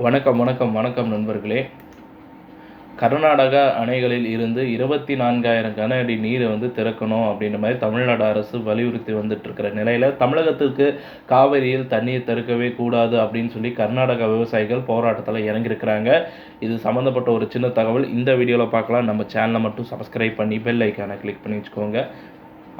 வணக்கம் நண்பர்களே. கர்நாடகா அணைகளில் இருந்து 24,000 கன அடி நீரை திறக்கணும் அப்படின்ற மாதிரி தமிழ்நாடு அரசு வலியுறுத்தி வந்துட்டுருக்கிற நிலையில், தமிழகத்திற்கு காவிரியில் தண்ணீர் திறக்கவே கூடாது அப்படின்னு சொல்லி கர்நாடகா விவசாயிகள் போராட்டத்தில் இறங்கியிருக்கிறாங்க. இது சம்மந்தப்பட்ட ஒரு சின்ன தகவல் இந்த வீடியோவில் பார்க்கலாம். நம்ம சேனலை மட்டும் சப்ஸ்கிரைப் பண்ணி பெல் ஐக்கானை கிளிக் பண்ணி வச்சுக்கோங்க.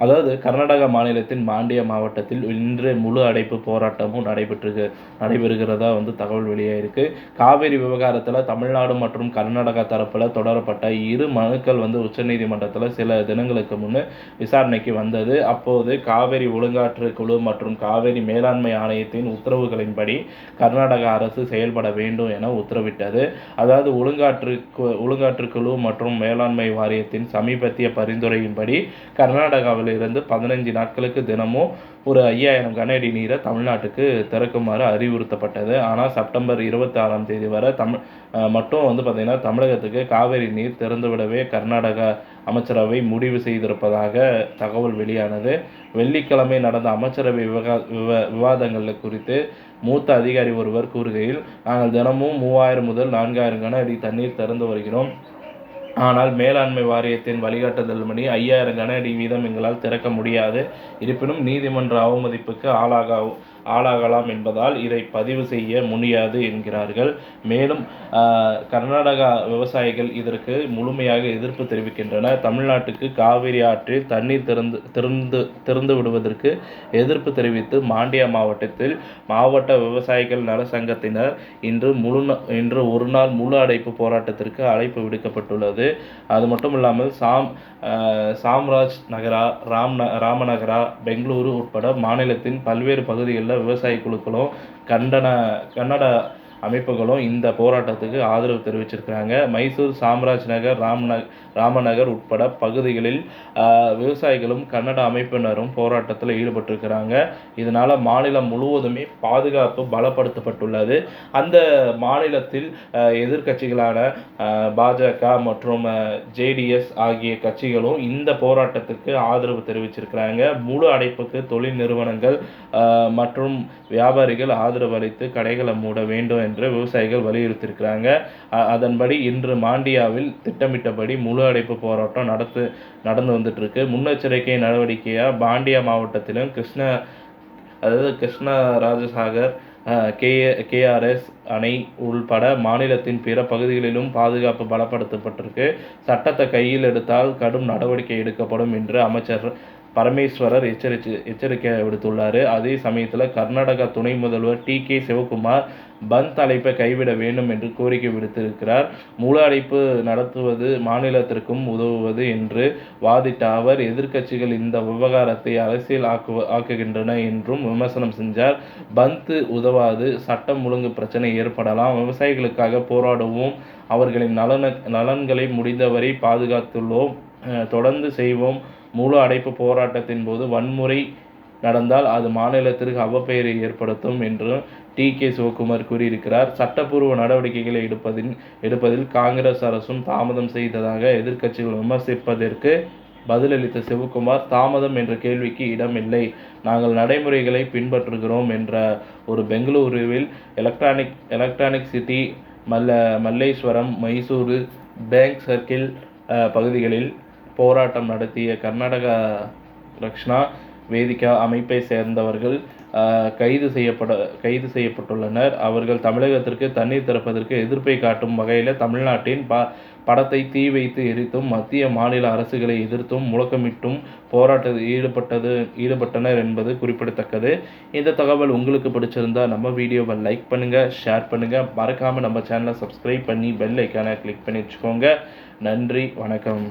அதாவது கர்நாடகா மாநிலத்தின் மாண்டியா மாவட்டத்தில் இன்று முழு அடைப்பு போராட்டமும் நடைபெறுகிறதா தகவல் வெளியாயிருக்கு. காவிரி விவகாரத்தில் தமிழ்நாடு மற்றும் கர்நாடகா தரப்பில் தொடரப்பட்ட இரு மனுக்கள் உச்சநீதிமன்றத்தில் சில தினங்களுக்கு முன் விசாரணைக்கு வந்தது. அப்போது காவிரி ஒழுங்காற்று குழு மற்றும் காவிரி மேலாண்மை ஆணையத்தின் உத்தரவுகளின்படி கர்நாடக அரசு செயல்பட வேண்டும் என உத்தரவிட்டது. அதாவது ஒழுங்காற்று குழு மற்றும் மேலாண்மை வாரியத்தின் சமீபத்திய பரிந்துரையின்படி கர்நாடகாவில் இருந்து 15 நாட்களுக்கு தினமும் ஒரு 5,000 கன அடி நீரை தமிழ்நாட்டுக்கு திறக்குமாறு அறிவுறுத்தப்பட்டது. ஆனால் செப்டம்பர் 26ஆம் தேதி வரை மட்டும் பார்த்தீங்கன்னா தமிழகத்துக்கு காவிரி நீர் திறந்துவிடவே கர்நாடகா அமைச்சரவை முடிவு செய்திருப்பதாக தகவல் வெளியானது. வெள்ளிக்கிழமை நடந்த அமைச்சரவை விவாதங்கள் குறித்து மூத்த அதிகாரி ஒருவர் கூறுகையில், நாங்கள் தினமும் 3,000 முதல் 4,000 கன அடி தண்ணீர் திறந்து வருகிறோம். ஆனால் மேலாண்மை வாரியத்தின் வழிகாட்டுதல்படி 5,000 கன அடி வீதம் எங்களால் திறக்க முடியாது. இருப்பினும் நீதிமன்ற அவமதிப்புக்கு ஆளாகலாம் என்பதால் இதை பதிவு செய்ய முடியாது என்கிறார்கள். மேலும் கர்நாடகா விவசாயிகள் இதற்கு முழுமையாக எதிர்ப்பு தெரிவிக்கின்றனர். தமிழ்நாட்டுக்கு காவிரி ஆற்றில் தண்ணீர் திறந்து விடுவதற்கு எதிர்ப்பு தெரிவித்து மாண்டியா மாவட்டத்தில் மாவட்ட விவசாயிகள் நல சங்கத்தினர் இன்று ஒரு நாள் முழு அடைப்பு போராட்டத்திற்கு அழைப்பு விடுக்கப்பட்டுள்ளது. அது மட்டும் இல்லாமல் சாம்ராஜ் நகரா, ராமநகரா, பெங்களூரு உட்பட மாநிலத்தின் பல்வேறு பகுதிகளில் விவசாய குழுக்களும் கன்னட அமைப்புகளும் இந்த போராட்டத்துக்கு ஆதரவு தெரிவிச்சிருக்கிறாங்க. மைசூர், சாம்ராஜ் நகர், ராமநகர் உட்பட பகுதிகளில் விவசாயிகளும் கன்னட அமைப்பினரும் போராட்டத்தில் ஈடுபட்டிருக்கிறாங்க. இதனால் மாநிலம் முழுவதுமே பாதுகாப்பு பலப்படுத்தப்பட்டுள்ளது. அந்த மாநிலத்தில் எதிர்க்கட்சிகளான பாஜக மற்றும் JDS ஆகிய கட்சிகளும் இந்த போராட்டத்துக்கு ஆதரவு தெரிவிச்சிருக்கிறாங்க. முழு அடைப்புக்கு தொழில் நிறுவனங்கள் மற்றும் வியாபாரிகள் ஆதரவு அளித்து கடைகளை மூட வேண்டும் என்று விவசாயிகள் வலியுறுத்தியிருக்கிறாங்க. அதன்படி இன்று மாண்டியாவில் திட்டமிட்டபடி முழு அடைப்பு போராட்டம் நடந்து வந்துட்டு இருக்கு. முன்னெச்சரிக்கை நடவடிக்கையாக மாண்டியா மாவட்டத்திலும் கிருஷ்ணராஜசாகர், KRS அணை உள்பட மாநிலத்தின் பிற பகுதிகளிலும் பாதுகாப்பு பலப்படுத்தப்பட்டிருக்கு. சட்டத்தை கையில் எடுத்தால் கடும் நடவடிக்கை எடுக்கப்படும் என்று அமைச்சர் பரமேஸ்வரர் எச்சரிக்கை விடுத்துள்ளார். அதே சமயத்தில் கர்நாடகா துணை முதல்வர் TK சிவகுமார் பந்த் அழைப்பை கைவிட வேண்டும் என்று கோரிக்கை விடுத்திருக்கிறார். முழு அடைப்பு நடத்துவது மாநிலத்திற்கும் உதவுவது என்று வாதிட்ட அவர், எதிர்க்கட்சிகள் இந்த விவகாரத்தை அரசியல் ஆக்குகின்றன என்றும் விமர்சனம் செஞ்சார். பந்த் உதவாது, சட்டம் ஒழுங்கு பிரச்சனை ஏற்படலாம். விவசாயிகளுக்காக போராடுவோம், அவர்களின் நலன்களை முடிந்தவரை பாதுகாத்துள்ளோம், தொடர்ந்து செய்வோம். முழு அடைப்பு போராட்டத்தின் போது வன்முறை நடந்தால் அது மாநிலத்திற்கு அவப்பெயரை ஏற்படுத்தும் என்று TK சிவகுமார் கூறியிருக்கிறார். சட்டப்பூர்வ நடவடிக்கைகளை எடுப்பதில் காங்கிரஸ் அரசும் தாமதம் செய்ததாக எதிர்க்கட்சிகள் விமர்சிப்பதற்கு பதிலளித்த சிவகுமார், தாமதம் என்ற கேள்விக்கு இடமில்லை, நாங்கள் நடைமுறைகளை பின்பற்றுகிறோம் என்ற ஒரு பெங்களூருவில் electronic city, Malleswaram, Mysuru, bank circle பகுதிகளில் போராட்டம் நடத்திய கர்நாடகா ரக்ஷணா வேதிகா அமைப்பை சேர்ந்தவர்கள் கைது செய்யப்பட்டுள்ளனர். அவர்கள் தமிழகத்திற்கு தண்ணீர் திறப்பதற்கு எதிர்ப்பை காட்டும் வகையில் தமிழ்நாட்டின் படத்தை தீ வைத்து எரித்தும் மத்திய மாநில அரசுகளை எதிர்த்தும் முழக்கமிட்டும் போராட்டத்தில் ஈடுபட்டனர் என்பது குறிப்பிடத்தக்கது. இந்த தகவல் உங்களுக்கு பிடிச்சிருந்தா நம்ம வீடியோவை லைக் பண்ணுங்கள், ஷேர் பண்ணுங்கள், மறக்காமல் நம்ம சேனலை சப்ஸ்கிரைப் பண்ணி பெல் ஐக்கானை கிளிக் பண்ணி வச்சுக்கோங்க. நன்றி, வணக்கம்.